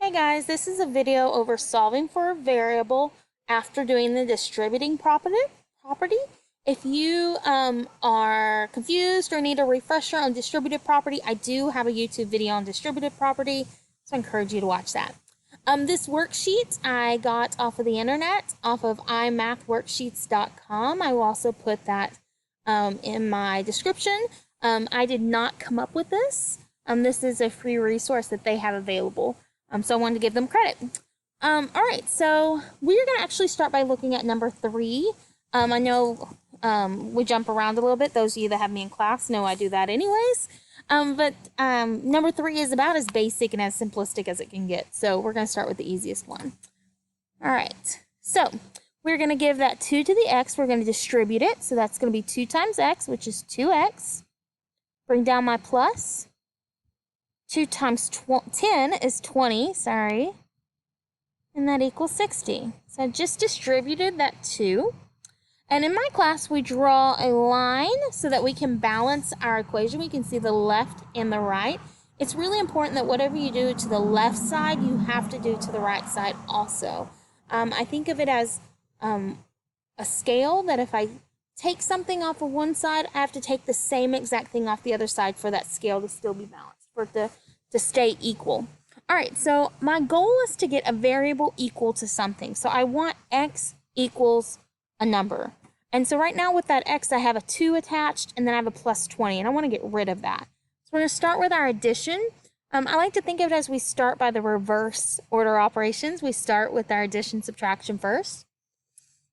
Hey guys, this is a video over solving for a variable after doing the distributing property. If you are confused or need a refresher on distributive property, I do have a YouTube video on distributive property, so I encourage you to watch that. This worksheet I got off of the internet, off of imathworksheets.com. I will also put that in my description. I did not come up with this. This is a free resource that they have available. So I wanted to give them credit. All right, so we're going to actually start by looking at number 3. I know we jump around a little bit. Those of you that have me in class know I do that anyways. But number 3 is about as basic and as simplistic as it can get. So we're going to start with the easiest one. All right, so we're going to give that 2 to the x. We're going to distribute it. So that's going to be 2 times x, which is 2x. Bring down my plus. 2 times 10 is 20, sorry. And that equals 60. So I just distributed that 2. And in my class, we draw a line so that we can balance our equation. We can see the left and the right. It's really important that whatever you do to the left side, you have to do to the right side also. I think of it as a scale that if I take something off of one side, I have to take the same exact thing off the other side for that scale to still be balanced, for it to stay equal. All right, so my goal is to get a variable equal to something. So I want x equals a number. And so right now with that x, I have a 2 attached, and then I have a plus 20, and I want to get rid of that. So we're going to start with our addition. I like to think of it as we start by the reverse order operations. We start with our addition subtraction first.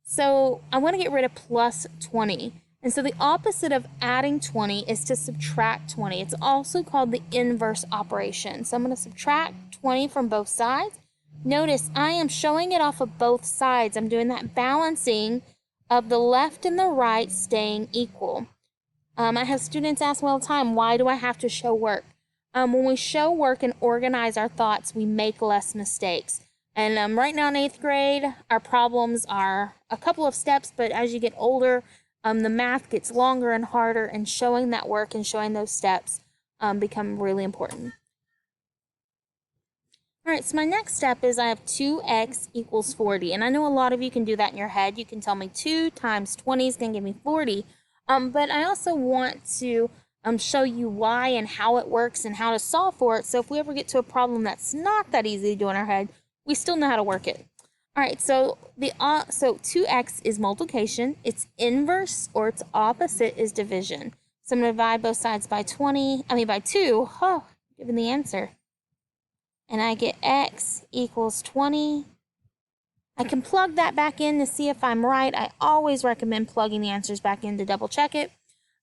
So I want to get rid of plus 20. And so the opposite of adding 20 is to subtract 20. It's also called the inverse operation. So I'm going to subtract 20 from both sides. Notice I am showing it off of both sides. I'm doing that balancing of the left and the right staying equal. I have students ask me all the time, why do I have to show work? When we show work and organize our thoughts, we make less mistakes. And right now in 8th grade, our problems are a couple of steps, but as you get older, the math gets longer and harder, and showing that work and showing those steps become really important. All right, so my next step is I have 2x equals 40. And I know a lot of you can do that in your head. You can tell me 2 times 20 is going to give me 40. But I also want to show you why and how it works and how to solve for it. So if we ever get to a problem that's not that easy to do in our head, we still know how to work it. All right, so 2x is multiplication. Its inverse or its opposite is division. So I'm going to divide both sides by 2. Oh, given the answer. And I get x equals 20. I can plug that back in to see if I'm right. I always recommend plugging the answers back in to double check it.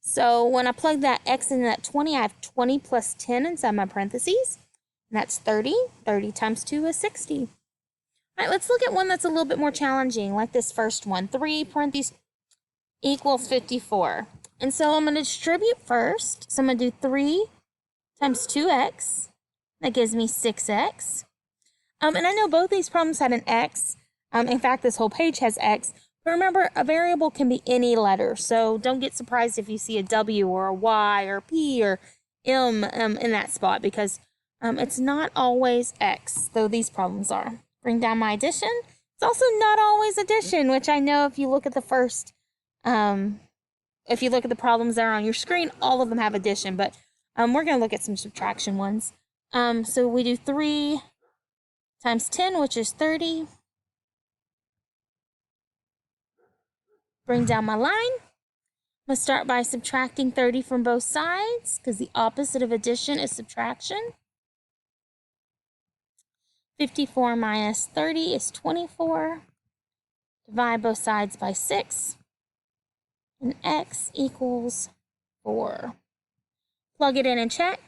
So when I plug that x into that 20, I have 20 plus 10 inside my parentheses. And that's 30. 30 times 2 is 60. All right, let's look at one that's a little bit more challenging, like this first one. 3 parentheses equals 54. And so I'm going to distribute first. So I'm going to do 3 times 2x. That gives me 6x. And I know both these problems had an x. In fact, this whole page has x. But remember, a variable can be any letter. So don't get surprised if you see a W or a Y or P or M in that spot, because it's not always x, though these problems are. Bring down my addition. It's also not always addition, which I know if you look at the first, if you look at the problems that are on your screen, all of them have addition, but we're going to look at some subtraction ones. So we do 3 times 10, which is 30. Bring down my line. I'm going to start by subtracting 30 from both sides, because the opposite of addition is subtraction. 54 minus 30 is 24. Divide both sides by 6. And x equals 4. Plug it in and check.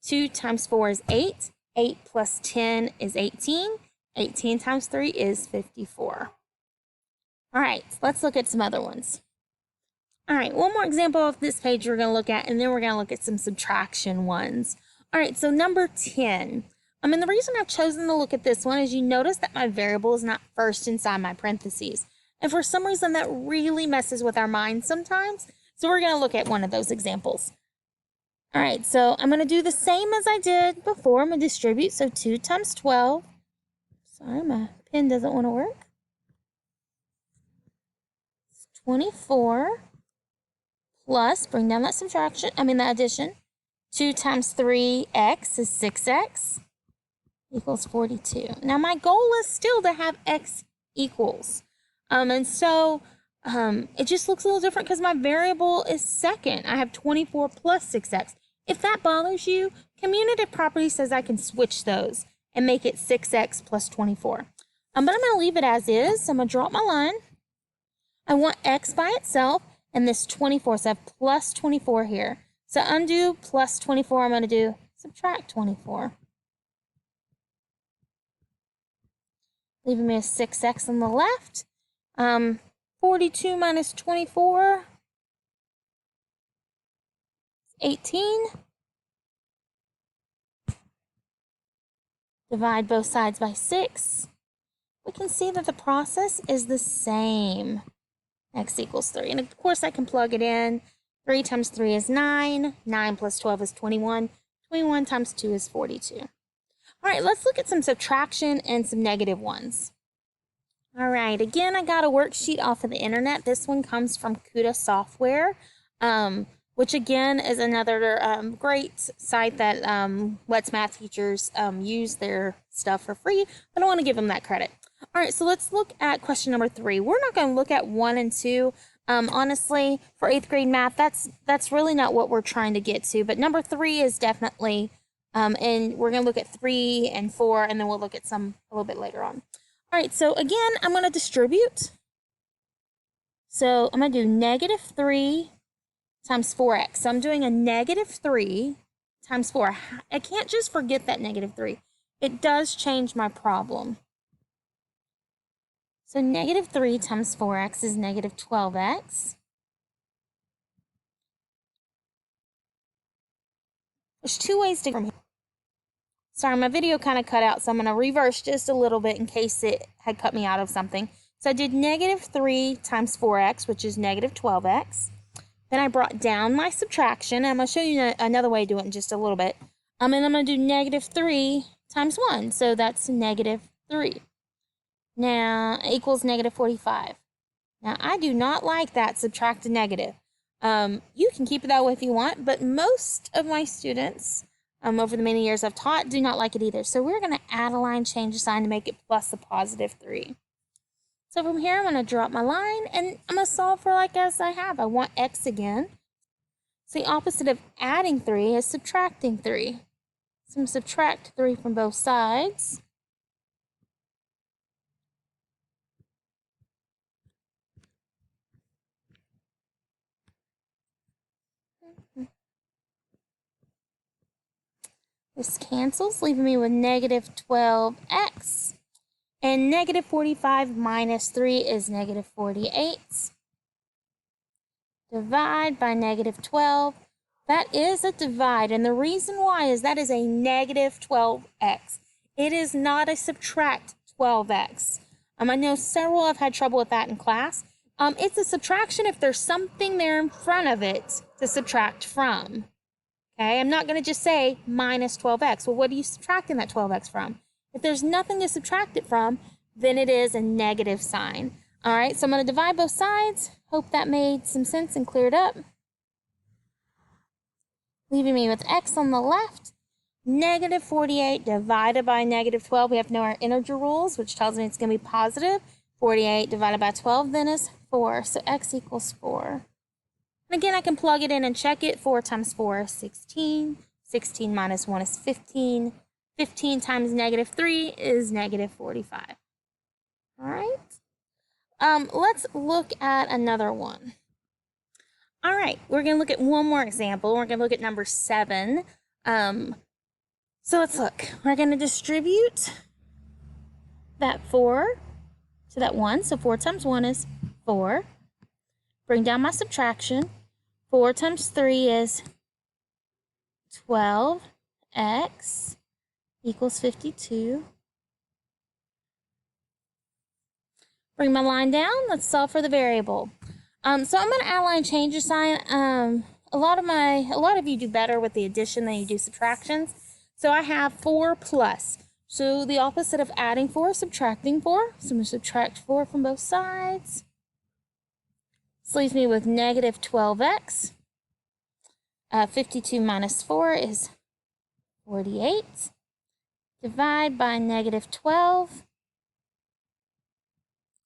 2 times 4 is 8. 8 plus 10 is 18. 18 times 3 is 54. All right, let's look at some other ones. All right, one more example of this page we're going to look at, and then we're going to look at some subtraction ones. All right, so number 10. And the reason I've chosen to look at this one is you notice that my variable is not first inside my parentheses. And for some reason, that really messes with our minds sometimes. So we're going to look at one of those examples. All right, so I'm going to do the same as I did before. I'm going to distribute. So 2 times 12 Sorry, my pen doesn't want to work. It's 24 plus, bring down that that addition. 2 times 3x is 6x equals 42. Now my goal is still to have x equals. And so it just looks a little different because my variable is second. I have 24 plus 6x. If that bothers you, commutative property says I can switch those and make it 6x plus 24. But I'm going to leave it as is. So I'm going to draw up my line. I want x by itself and this 24. So I have plus 24 here. So undo plus 24, I'm going to do subtract 24. Leaving me a 6x on the left. 42 minus 24 is 18. Divide both sides by 6. We can see that the process is the same. X equals 3. And of course I can plug it in. 3 times 3 is 9. 9 plus 12 is 21. 21 times 2 is 42. All right, let's look at some subtraction and some negative ones. All right, again, I got a worksheet off of the internet. This one comes from kutasoftware, which again is another great site that lets math teachers use their stuff for free, but I want to give them that credit. All right, so let's look at question number 3. We're not going to look at 1 and 2. Honestly, for 8th grade math, that's really not what we're trying to get to. But number 3 is definitely, and we're going to look at 3 and 4, and then we'll look at some a little bit later on. All right, so again, I'm going to distribute. So I'm going to do negative 3 times 4x. So I'm doing a negative 3 times 4. I can't just forget that negative 3. It does change my problem. So negative 3 times 4x is negative 12x. There's 2 ways to go from here. Sorry, my video kind of cut out, so I'm going to reverse just a little bit in case it had cut me out of something. So I did negative 3 times 4x, which is negative 12x. Then I brought down my subtraction, and I'm going to show you another way to do it in just a little bit. And I'm going to do negative 3 times 1, so that's negative 3. Now, equals negative 45. Now, I do not like that subtract a negative. You can keep it that way if you want, but most of my students, over the many years I've taught, do not like it either. So we're going to add a line, change the sign to make it plus a positive 3. So from here, I'm going to drop my line, and I'm going to solve for like as I have. I want x again. So the opposite of adding 3 is subtracting 3. So I'm going to subtract 3 from both sides. This cancels, leaving me with negative 12x. And negative 45 minus 3 is negative 48. Divide by negative 12. That is a divide, and the reason why is that is a negative 12x. It is not a subtract 12x. I know several have had trouble with that in class. It's a subtraction if there's something there in front of it to subtract from. Okay, I'm not going to just say minus 12x. Well, what are you subtracting that 12x from? If there's nothing to subtract it from, then it is a negative sign. All right, so I'm going to divide both sides. Hope that made some sense and cleared up. Leaving me with x on the left. Negative 48 divided by negative 12. We have to know our integer rules, which tells me it's going to be positive. 48 divided by 12 then is 4, so x equals 4. And again, I can plug it in and check it. 4 times 4 is 16. 16 minus 1 is 15. 15 times negative 3 is negative 45. All right. Let's look at another one. All right, we're going to look at one more example. We're going to look at number 7. So let's look. We're going to distribute that 4 to that 1. So 4 times 1 is 4. Bring down my subtraction. 4 times 3 is 12x equals 52. Bring my line down. Let's solve for the variable. So I'm going to add line change a sign. A lot of you do better with the addition than you do subtractions. So I have 4 plus. So the opposite of adding 4 is subtracting 4. So I'm going to subtract 4 from both sides. This leaves me with negative 12x. 52 minus 4 is 48. Divide by negative 12.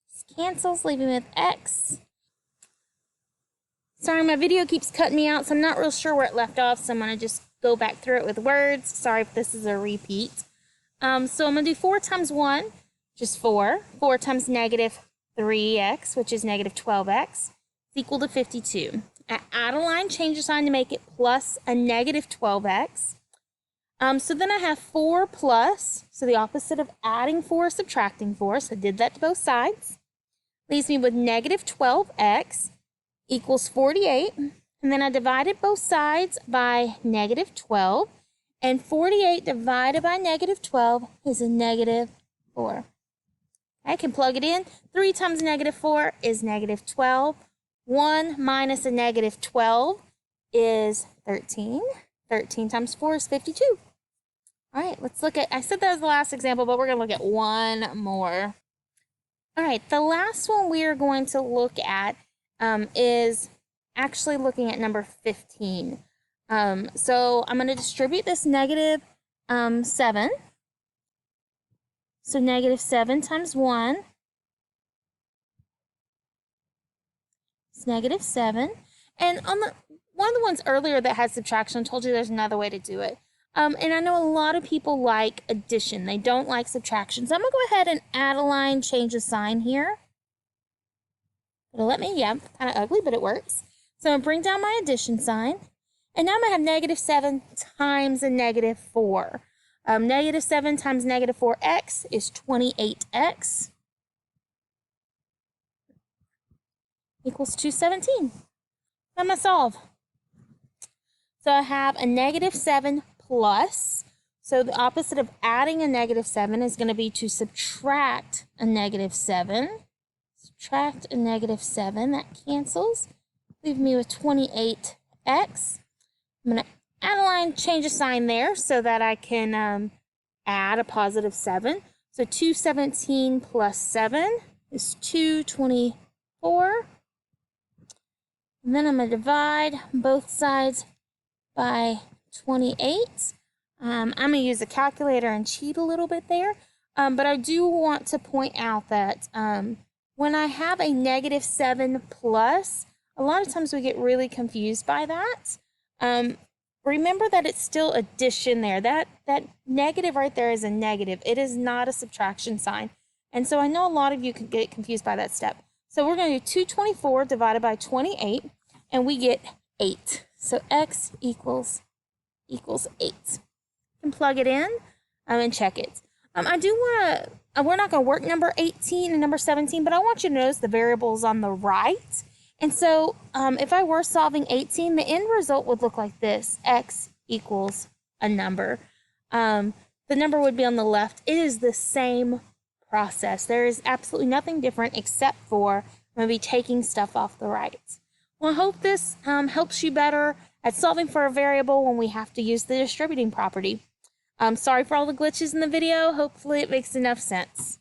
This cancels, leaving me with x. Sorry, my video keeps cutting me out, so I'm not real sure where it left off, so I'm going to just go back through it with words. Sorry if this is a repeat. So I'm going to do 4 times 1, which is 4. 4 times negative 3x, which is negative 12x, is equal to 52. I add a line, change the sign to make it plus a negative 12x. So then I have 4 plus, so the opposite of adding 4 is subtracting 4, so I did that to both sides. Leaves me with negative 12x equals 48, and then I divided both sides by negative 12, and 48 divided by negative 12 is a negative 4. I can plug it in. 3 times negative 4 is negative 12. 1 minus a negative 12 is 13. 13 times 4 is 52. All right, let's look at, I said that was the last example, but we're going to look at one more. All right, the last one we are going to look at is actually looking at number 15. So I'm going to distribute this negative 7. So negative 7 times 1 is negative 7. And on one of the ones earlier that had subtraction, I told you there's another way to do it. And I know a lot of people like addition. They don't like subtraction. So I'm going to go ahead and add a line, change the sign here. It'll let me, yeah, kind of ugly, but it works. So I'm going to bring down my addition sign. And now I'm going to have negative 7 times a negative 4. Negative 7 times negative 4x is 28x. Equals 217. I'm going to solve. So I have a negative 7 plus. So the opposite of adding a negative 7 is going to be to subtract a negative 7. Subtract a negative 7. That cancels. Leave me with 28x. I'm going to add a line, change a sign there so that I can add a positive 7. So 217 plus 7 is 224. And then I'm going to divide both sides by 28. I'm going to use a calculator and cheat a little bit there. But I do want to point out that when I have a negative 7 plus, a lot of times we get really confused by that. Remember that it's still addition there. That negative right there is a negative. It is not a subtraction sign. And so I know a lot of you can get confused by that step. So we're going to do 224 divided by 28, and we get 8. So x equals 8. You can plug it in and check it. I do want to, we're not going to work number 18 and number 17, but I want you to notice the variables on the right. And so if I were solving 18, the end result would look like this. X equals a number. The number would be on the left. It is the same process. There is absolutely nothing different except for maybe taking stuff off the right. Well, I hope this helps you better at solving for a variable when we have to use the distributing property. Sorry for all the glitches in the video. Hopefully it makes enough sense.